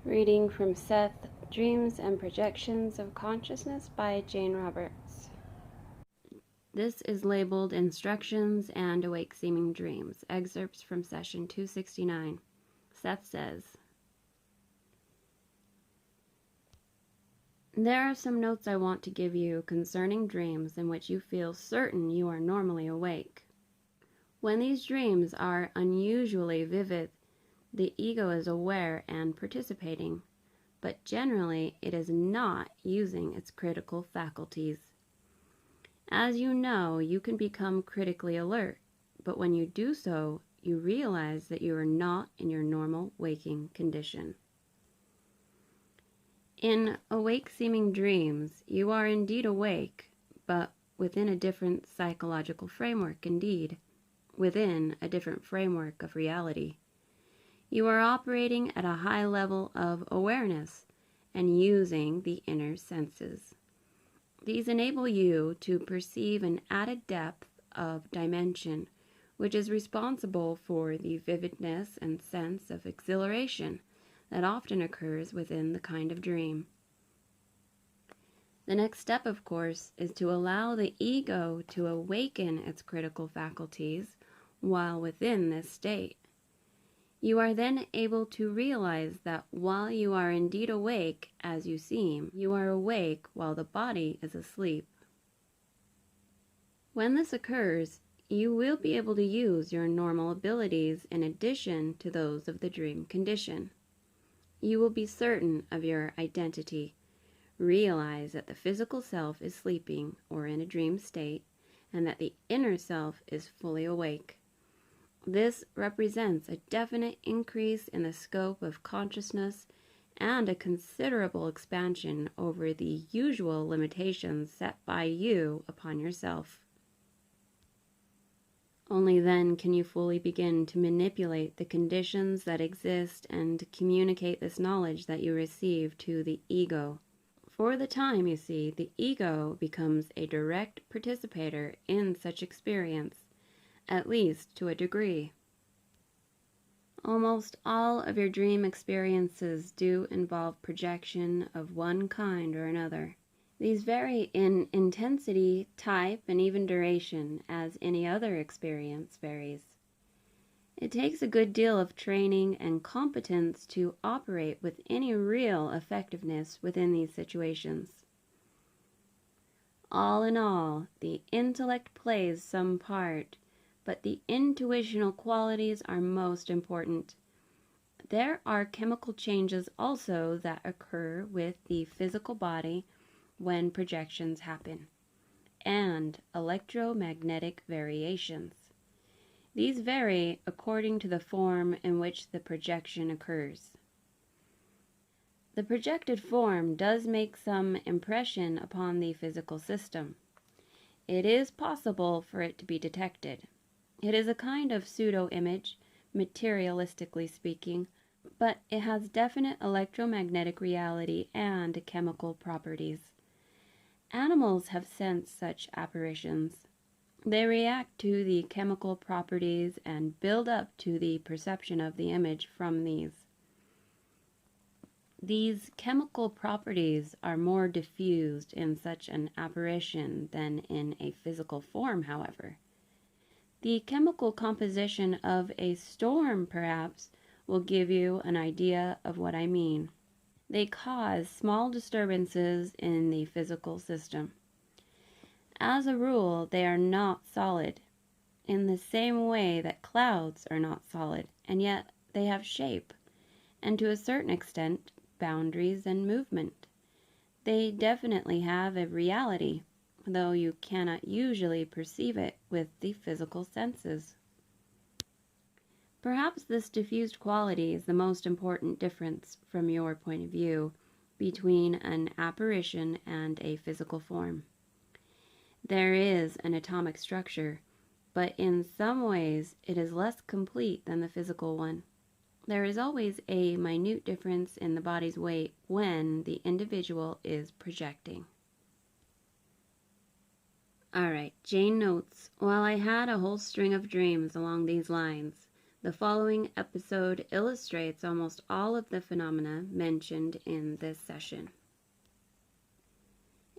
Reading from Seth-Dreams and Projections of Consciousness by Jane Roberts. This is labeled Instructions and Awake Seeming Dreams, excerpts from session 269. Seth says, "There are some notes I want to give you concerning dreams in which you feel certain you are normally awake. When these dreams are unusually vivid, the ego is aware and participating, but generally it is not using its critical faculties. As you know, you can become critically alert, but when you do so, you realize that you are not in your normal waking condition. In awake-seeming dreams, you are indeed awake, but within a different psychological framework indeed, within a different framework of reality. You are operating at a high level of awareness and using the inner senses. These enable you to perceive an added depth of dimension, which is responsible for the vividness and sense of exhilaration that often occurs within the kind of dream. The next step, of course, is to allow the ego to awaken its critical faculties while within this state. You are then able to realize that while you are indeed awake as you seem, you are awake while the body is asleep. When this occurs, you will be able to use your normal abilities in addition to those of the dream condition. You will be certain of your identity, realize that the physical self is sleeping or in a dream state, and that the inner self is fully awake. This represents a definite increase in the scope of consciousness and a considerable expansion over the usual limitations set by you upon yourself. Only then can you fully begin to manipulate the conditions that exist and communicate this knowledge that you receive to the ego. For the time, you see, the ego becomes a direct participator in such experience, at least to a degree. Almost all of your dream experiences do involve projection of one kind or another. These vary in intensity, type, and even duration, as any other experience varies. It takes a good deal of training and competence to operate with any real effectiveness within these situations. All in all, the intellect plays some part, but the intuitional qualities are most important. There are chemical changes also that occur with the physical body when projections happen, and electromagnetic variations. These vary according to the form in which the projection occurs. The projected form does make some impression upon the physical system. It is possible for it to be detected. It is a kind of pseudo-image, materialistically speaking, but it has definite electromagnetic reality and chemical properties. Animals have sensed such apparitions. They react to the chemical properties and build up to the perception of the image from these. These chemical properties are more diffused in such an apparition than in a physical form, however. The chemical composition of a storm, perhaps, will give you an idea of what I mean. They cause small disturbances in the physical system. As a rule, they are not solid, in the same way that clouds are not solid, and yet they have shape, and to a certain extent, boundaries and movement. They definitely have a reality, though you cannot usually perceive it with the physical senses. Perhaps this diffused quality is the most important difference, from your point of view, between an apparition and a physical form. There is an atomic structure, but in some ways it is less complete than the physical one. There is always a minute difference in the body's weight when the individual is projecting." Alright, Jane notes, "While I had a whole string of dreams along these lines, The following episode illustrates almost all of the phenomena mentioned in this session.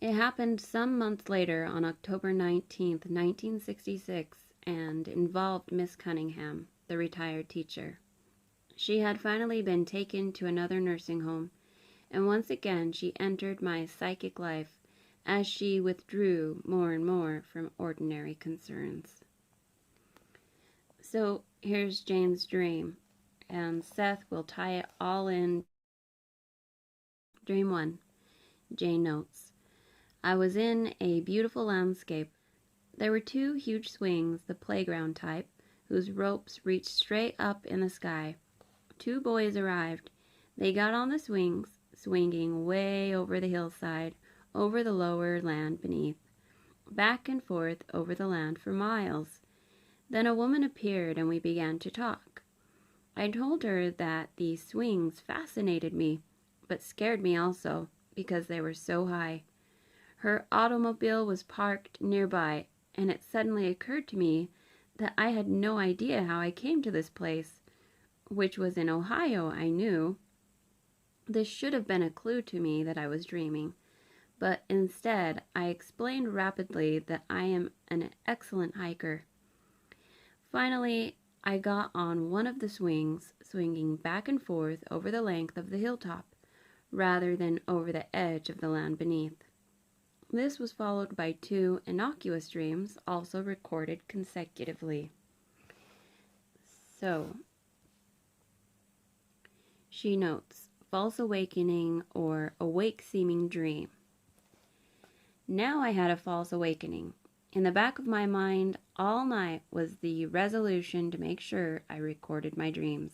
It happened some months later on October 19th, 1966, and involved Miss Cunningham, the retired teacher. She had finally been taken to another nursing home, and once again she entered my psychic life as she withdrew more and more from ordinary concerns. So here's Jane's dream, and Seth will tie it all in. Dream 1. Jane notes, I was in a beautiful landscape. There were 2 huge swings, the playground type, whose ropes reached straight up in the sky. 2 boys arrived. They got on the swings, swinging way over the hillside, over the lower land beneath, back and forth over the land for miles. Then a woman appeared and we began to talk. I told her that the swings fascinated me, but scared me also, because they were so high. Her automobile was parked nearby, and it suddenly occurred to me that I had no idea how I came to this place, which was in Ohio, I knew. This should have been a clue to me that I was dreaming, but instead I explained rapidly that I am an excellent hiker. Finally, I got on one of the swings, swinging back and forth over the length of the hilltop, rather than over the edge of the land beneath. This was followed by 2 innocuous dreams, also recorded consecutively. So, she notes, false awakening or awake-seeming dream. Now I had a false awakening. In the back of my mind all night was the resolution to make sure I recorded my dreams.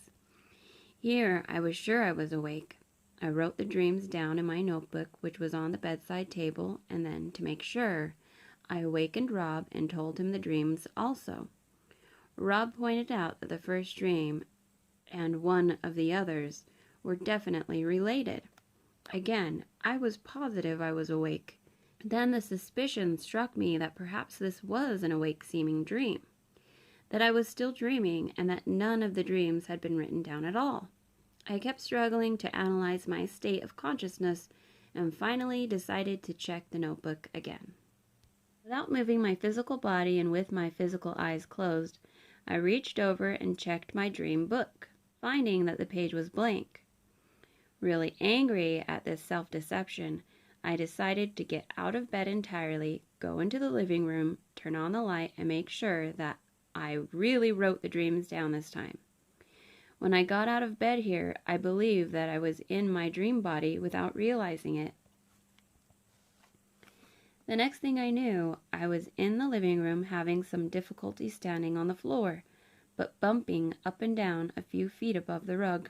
Here I was sure I was awake. I wrote the dreams down in my notebook, which was on the bedside table, and then, to make sure, I awakened Rob and told him the dreams also. Rob pointed out that the first dream and one of the others were definitely related. Again, I was positive I was awake. Then the suspicion struck me that perhaps this was an awake-seeming dream, that I was still dreaming, and that none of the dreams had been written down at all. I kept struggling to analyze my state of consciousness, and finally decided to check the notebook again. Without moving my physical body and with my physical eyes closed, I reached over and checked my dream book, finding that the page was blank. Really angry at this self-deception, I decided to get out of bed entirely, go into the living room, turn on the light, and make sure that I really wrote the dreams down this time. When I got out of bed here, I believe that I was in my dream body without realizing it. The next thing I knew, I was in the living room having some difficulty standing on the floor, but bumping up and down a few feet above the rug.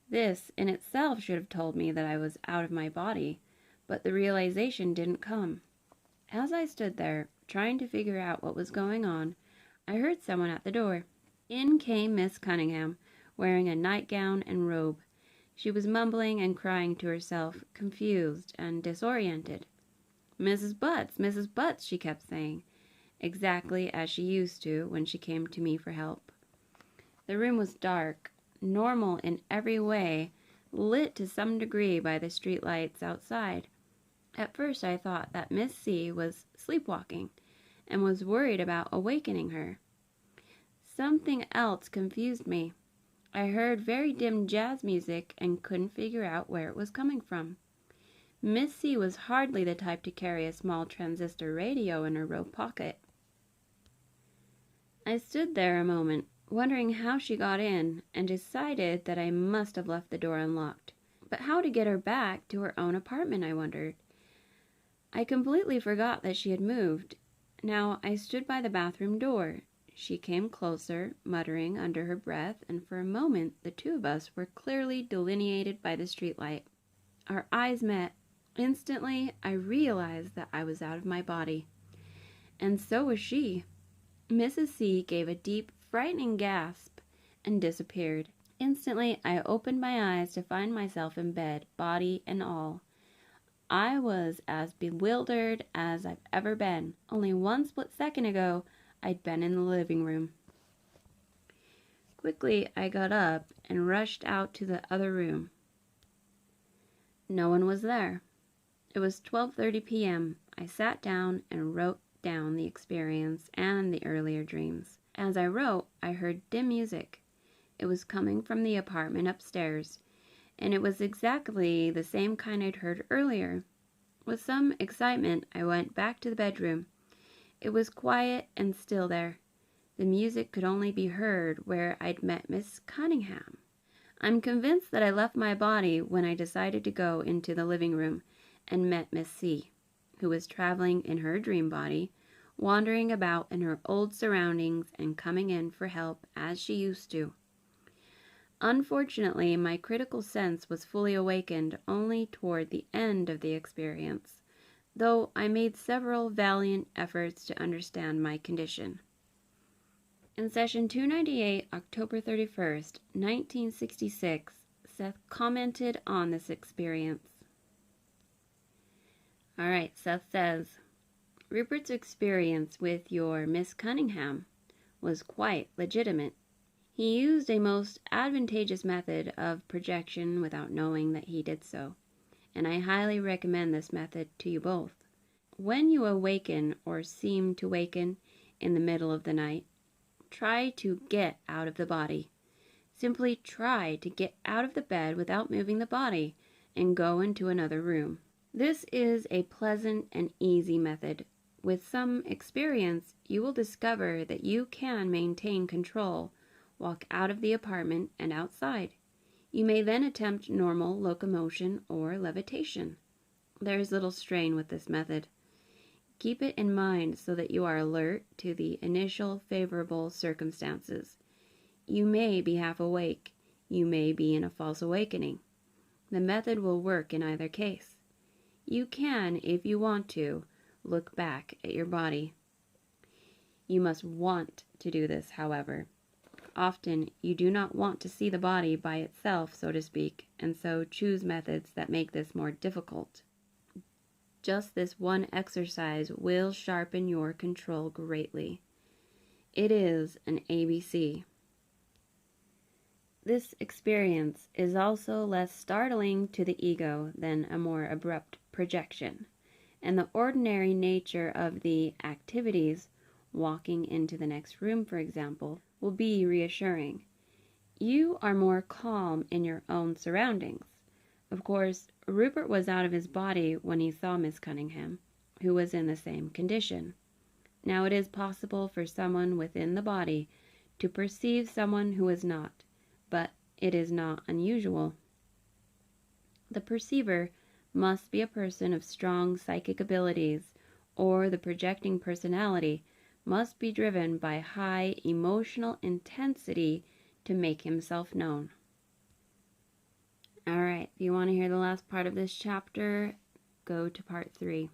This in itself should have told me that I was out of my body, but the realization didn't come. As I stood there, trying to figure out what was going on, I heard someone at the door. In came Miss Cunningham, wearing a nightgown and robe. She was mumbling and crying to herself, confused and disoriented. Mrs. Butts, she kept saying, exactly as she used to when she came to me for help. The room was dark, normal in every way, lit to some degree by the street lights outside. At first I thought that Miss C was sleepwalking and was worried about awakening her. Something else confused me. I heard very dim jazz music and couldn't figure out where it was coming from. Miss C was hardly the type to carry a small transistor radio in her robe pocket. I stood there a moment, wondering how she got in, and decided that I must have left the door unlocked. But how to get her back to her own apartment, I wondered. I completely forgot that she had moved. Now I stood by the bathroom door. She came closer, muttering under her breath, and for a moment the 2 of us were clearly delineated by the streetlight. Our eyes met. Instantly, I realized that I was out of my body. And so was she. Mrs. C gave a deep, frightening gasp and disappeared. Instantly, I opened my eyes to find myself in bed, body and all. I was as bewildered as I've ever been. Only one split second ago, I'd been in the living room. Quickly, I got up and rushed out to the other room. No one was there. It was 12:30 p.m. I sat down and wrote down the experience and the earlier dreams. As I wrote, I heard dim music. It was coming from the apartment upstairs, and it was exactly the same kind I'd heard earlier. With some excitement, I went back to the bedroom. It was quiet and still there. The music could only be heard where I'd met Miss Cunningham. I'm convinced that I left my body when I decided to go into the living room and met Miss C, who was traveling in her dream body, wandering about in her old surroundings and coming in for help as she used to. Unfortunately, my critical sense was fully awakened only toward the end of the experience, though I made several valiant efforts to understand my condition. In session 298, October 31st, 1966, Seth commented on this experience. Alright, Seth says, Rupert's experience with your Miss Cunningham was quite legitimate. He used a most advantageous method of projection without knowing that he did so, and I highly recommend this method to you both. When you awaken or seem to waken in the middle of the night, try to get out of the body. Simply try to get out of the bed without moving the body and go into another room. This is a pleasant and easy method. With some experience, you will discover that you can maintain control, walk out of the apartment and outside. You may then attempt normal locomotion or levitation. There is little strain with this method. Keep it in mind so that you are alert to the initial favorable circumstances. You may be half awake. You may be in a false awakening. The method will work in either case. You can, if you want to, look back at your body. You must want to do this, however. Often, you do not want to see the body by itself, so to speak, and so choose methods that make this more difficult. Just this one exercise will sharpen your control greatly. It is an ABC. This experience is also less startling to the ego than a more abrupt projection, and the ordinary nature of the activities, walking into the next room, for example, will be reassuring. You are more calm in your own surroundings. Of course, Rupert was out of his body when he saw Miss Cunningham, who was in the same condition. Now it is possible for someone within the body to perceive someone who is not, but it is not unusual. The perceiver must be a person of strong psychic abilities, or the projecting personality must be driven by high emotional intensity to make himself known. Alright, if you want to hear the last part of this chapter, go to part 3.